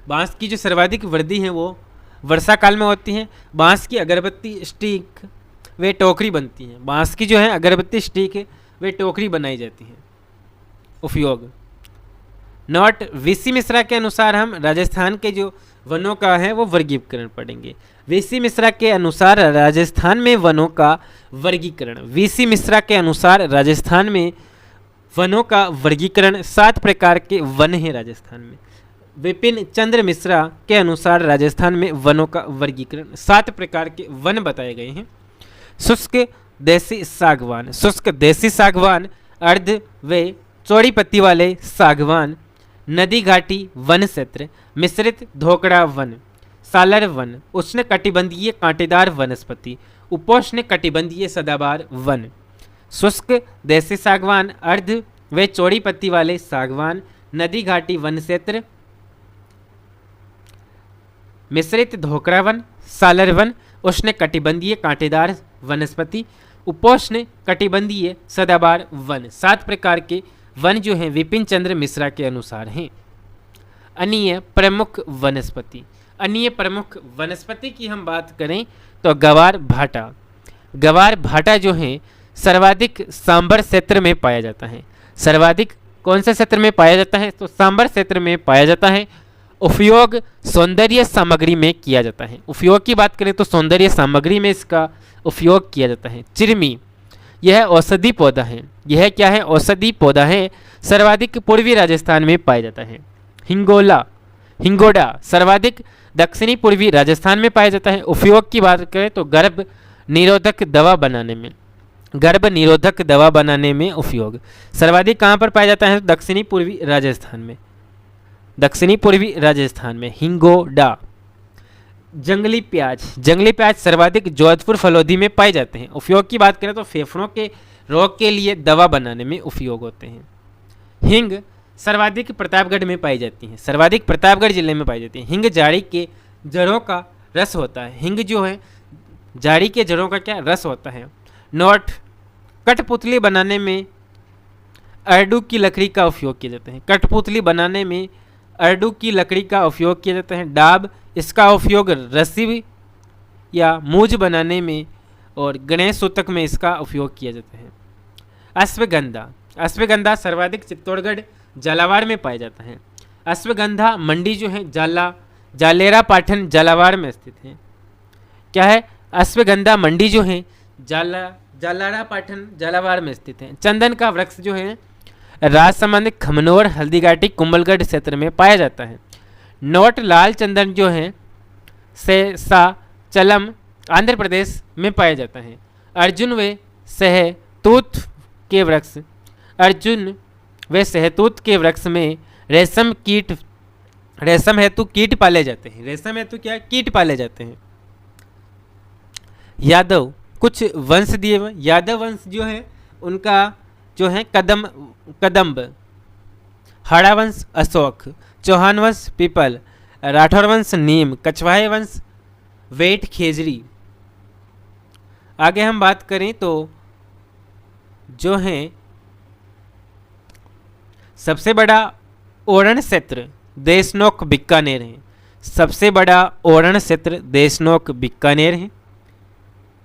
बांस की जो सर्वाधिक वृद्धि है वो वर्षा काल में होती है। बांस की अगरबत्ती, स्टिक वे टोकरी बनती हैं। बांस की जो है अगरबत्ती, स्टिक वे टोकरी बनाई जाती हैं। उपयोग, नोट, वीसी मिश्रा के अनुसार हम राजस्थान के जो वनों का है वो वर्गीकरण पढ़ेंगे। वीसी मिश्रा के अनुसार राजस्थान में वनों का वर्गीकरण, वीसी मिश्रा के अनुसार राजस्थान में वनों का वर्गीकरण 7 प्रकार के वन हैं राजस्थान में। विपिन चंद्र मिश्रा के अनुसार राजस्थान में वनों का वर्गीकरण 7 प्रकार के वन बताए गए हैं। शुष्क देसी सागवान, शुष्क देसी सागवान, अर्ध व चौड़ी पत्ती वाले सागवान, नदी घाटी वन क्षेत्र, मिश्रित धोकड़ा वन, सालर वन, उष्ण कटिबंधीय कांटेदार वनस्पति, उपोष्ण कटिबंधीय सदाबहार वन। शुष्क देसी सागवान, अर्ध व चौड़ी पत्ती वाले सागवान, नदी घाटी वन क्षेत्र, मिश्रित धोकड़ा वन, सालर वन, उष्ण कटिबंधीय कांटेदार वनस्पति, उपोष्ण कटिबंधीय सदाबहार वन। 7 प्रकार के वन जो हैं विपिन चंद्र मिश्रा के अनुसार हैं। अन्य प्रमुख वनस्पति, अन्य प्रमुख वनस्पति की हम बात करें तो गवार भाटा, गवार भाटा जो है सर्वाधिक सांबर क्षेत्र में पाया जाता है। सर्वाधिक कौन से क्षेत्र में पाया जाता है तो सांबर क्षेत्र में पाया जाता है। उपयोग सौंदर्य सामग्री में किया जाता है। उपयोग की बात करें तो सौंदर्य सामग्री में इसका उपयोग किया जाता है। चिरमी, यह औषधि पौधा है। यह क्या है औषधि पौधा है, सर्वाधिक पूर्वी राजस्थान में पाया जाता है। हिंगोला, हिंगोडा सर्वाधिक दक्षिणी पूर्वी राजस्थान में पाया जाता है। उपयोग की बात करें तो गर्भ निरोधक दवा बनाने में, गर्भ निरोधक दवा बनाने में उपयोग सर्वाधिक कहाँ पर पाया जाता है दक्षिणी पूर्वी राजस्थान में, दक्षिणी पूर्वी राजस्थान में हिंगोडा। जंगली प्याज, जंगली प्याज सर्वाधिक जोधपुर फलोदी में पाए जाते हैं। उपयोग की बात करें तो फेफड़ों के रोग के लिए दवा बनाने में उपयोग होते हैं। हिंग सर्वाधिक प्रतापगढ़ में पाई जाती हैं, सर्वाधिक प्रतापगढ़ जिले में पाई जाती है। हिंग जाड़ी के जड़ों का रस होता है। हिंग जो है जाड़ी के जड़ों का क्या रस होता है। नोट, कठपुतली बनाने में अरडू की लकड़ी का उपयोग किया जाता है। कठपुतली बनाने में अरडू की लकड़ी का उपयोग किया जाता है। डाब, इसका उपयोग रस्सी या मूज बनाने में और गणेश सूतक में इसका उपयोग किया जाता है। अश्वगंधा, अश्वगंधा सर्वाधिक चित्तौड़गढ़ झालावाड़ में पाया जाता है। अश्वगंधा मंडी जो है जालेरा पाटन झालावाड़ में स्थित है। क्या है अश्वगंधा मंडी जो है जालारा पाटन झालावाड़ में स्थित है। चंदन का वृक्ष जो है राजसमंद, खमनोर, हल्दीघाटी, कुंभलगढ़ क्षेत्र में पाया जाता है। नोट, लाल चंदन जो है चलम आंध्र प्रदेश में पाया जाता है। अर्जुन व सहतूत के वृक्ष, अर्जुन व सहतूत के वृक्ष में रेशम कीट, रेशम हेतु कीट पाले जाते हैं। रेशम हेतु क्या कीट पाले जाते हैं। यादव, कुछ वंश दिए हुए यादव वंश जो है उनका जो है कदम्ब, हाड़ा वंश अशोक, चौहान वंश पीपल, राठौर वंश नीम, कछवाहे वंश वेट खेजरी। आगे हम बात करें तो जो है सबसे बड़ा ओरण क्षेत्र देशनोक बीकानेर है। सबसे बड़ा ओरण क्षेत्र देशनोक बीकानेर है।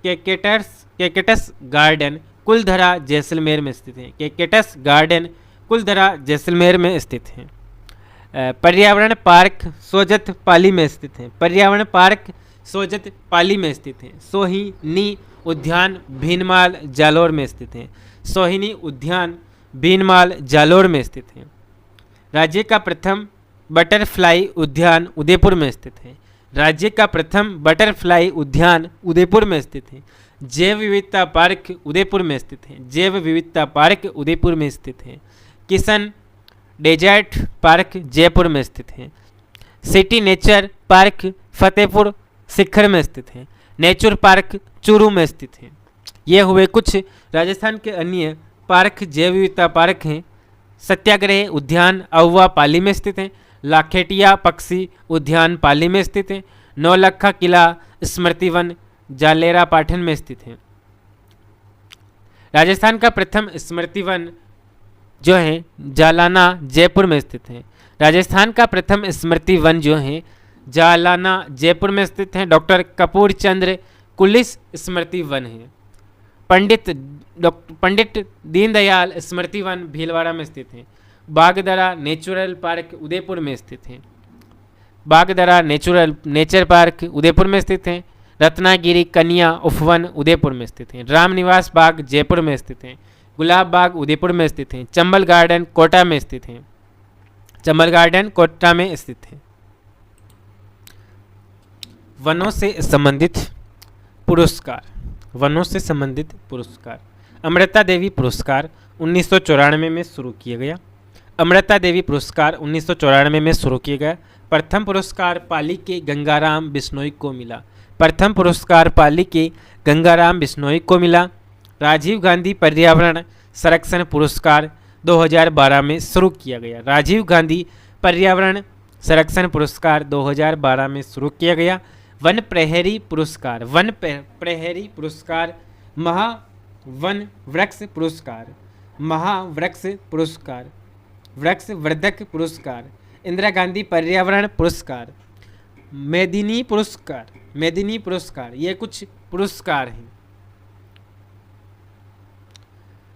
केकेटस गार्डन कुलधरा जैसलमेर में स्थित है। केकेटस गार्डन कुलधरा जैसलमेर में स्थित है। पर्यावरण पार्क सोजत पाली में स्थित है। पर्यावरण पार्क सोजत पाली में स्थित है। सोहिनी उद्यान भीनमाल जालोर में स्थित है। सोहिनी उद्यान भीनमाल जालोर में स्थित है। राज्य का प्रथम बटरफ्लाई उद्यान उदयपुर में स्थित है। राज्य का प्रथम बटरफ्लाई उद्यान उदयपुर में स्थित है। जैव विविधता पार्क उदयपुर में स्थित है। जैव विविधता पार्क उदयपुर में स्थित है। किशन डेजर्ट पार्क जयपुर में स्थित है। सिटी नेचर पार्क फतेहपुर शिखर में स्थित है। नेचर पार्क चूरू में स्थित है। ये हुए कुछ राजस्थान के अन्य पार्क जैव विविधता पार्क हैं। सत्याग्रह उद्यान अहुआ पाली में स्थित है। लाखेटिया पक्षी उद्यान पाली में स्थित है। नौलखा किला स्मृति वन जालेरा पाटन में स्थित है। राजस्थान का प्रथम स्मृति वन जो है जालाना जयपुर में स्थित है। राजस्थान का प्रथम स्मृति वन जो है जालाना जयपुर में स्थित है। डॉक्टर कपूर चंद्र कुलिस स्मृति वन है। पंडित दीनदयाल स्मृति वन भीलवाड़ा में स्थित है। बागदरा नेचुरल पार्क उदयपुर में स्थित है। बागदरा नेचर पार्क उदयपुर में स्थित है। रत्नागिरी कन्या उपवन उदयपुर में स्थित है। रामनिवास बाग जयपुर में स्थित है। गुलाब बाग उदयपुर में स्थित है। चंबल गार्डन कोटा में स्थित है। चंबल गार्डन कोटा में स्थित है। वनों से संबंधित पुरस्कार। वनों से संबंधित पुरस्कार। अमृता देवी पुरस्कार 1994 में शुरू किया गया। अमृता देवी पुरस्कार 1994 में शुरू किया गया। प्रथम पुरस्कार पाली के गंगाराम बिश्नोई को मिला। प्रथम पुरस्कार पाली के गंगाराम बिश्नोई को मिला। राजीव गांधी पर्यावरण संरक्षण पुरस्कार 2012 में शुरू किया गया। राजीव गांधी पर्यावरण संरक्षण पुरस्कार 2012 में शुरू किया गया। वन प्रहरी पुरस्कार। वन प्रहरी पुरस्कार महावन वृक्ष पुरस्कार। महावृक्ष पुरस्कार। वृक्ष वर्धक पुरस्कार। इंदिरा गांधी पर्यावरण पुरस्कार। मेदिनी पुरस्कार। मेदिनी पुरस्कार ये कुछ पुरस्कार हैं।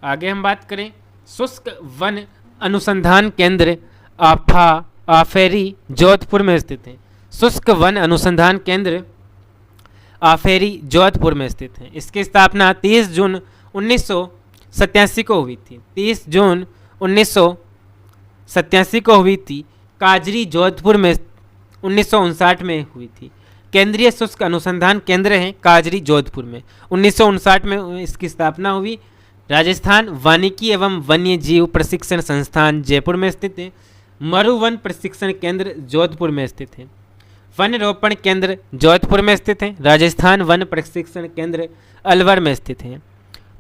आगे हम बात करें शुष्क वन अनुसंधान केंद्र आफेरी जोधपुर में स्थित है। शुष्क वन अनुसंधान केंद्र आफेरी जोधपुर में स्थित है। इसकी स्थापना 30 जून 1987 को हुई थी। 30 जून 1987 को हुई थी। काजरी जोधपुर में 1959 में हुई थी। केंद्रीय शुष्क अनुसंधान केंद्र है काजरी जोधपुर में। 1959 में इसकी स्थापना हुई। राजस्थान वानिकी एवं वन्य जीव प्रशिक्षण संस्थान जयपुर में स्थित है। मरुवन प्रशिक्षण केंद्र जोधपुर में स्थित है। वन रोपण केंद्र जोधपुर में स्थित है। राजस्थान वन प्रशिक्षण केंद्र अलवर में स्थित है।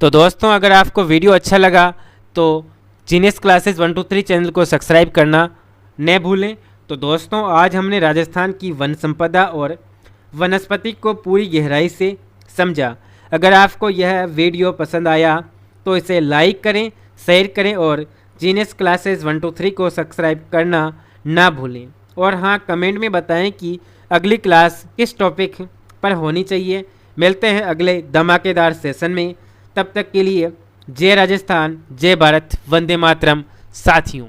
तो दोस्तों अगर आपको वीडियो अच्छा लगा तो जीनियस क्लासेस 1 2 3 चैनल को सब्सक्राइब करना न भूलें। तो दोस्तों आज हमने राजस्थान की वन संपदा और वनस्पति को पूरी गहराई से समझा। अगर आपको यह वीडियो पसंद आया तो इसे लाइक करें, शेयर करें और जीनियस क्लासेस 1 2 3 को सब्सक्राइब करना ना भूलें। और हाँ, कमेंट में बताएं कि अगली क्लास किस टॉपिक पर होनी चाहिए। मिलते हैं अगले धमाकेदार सेशन में। तब तक के लिए जय राजस्थान, जय भारत, वंदे मातरम साथियों।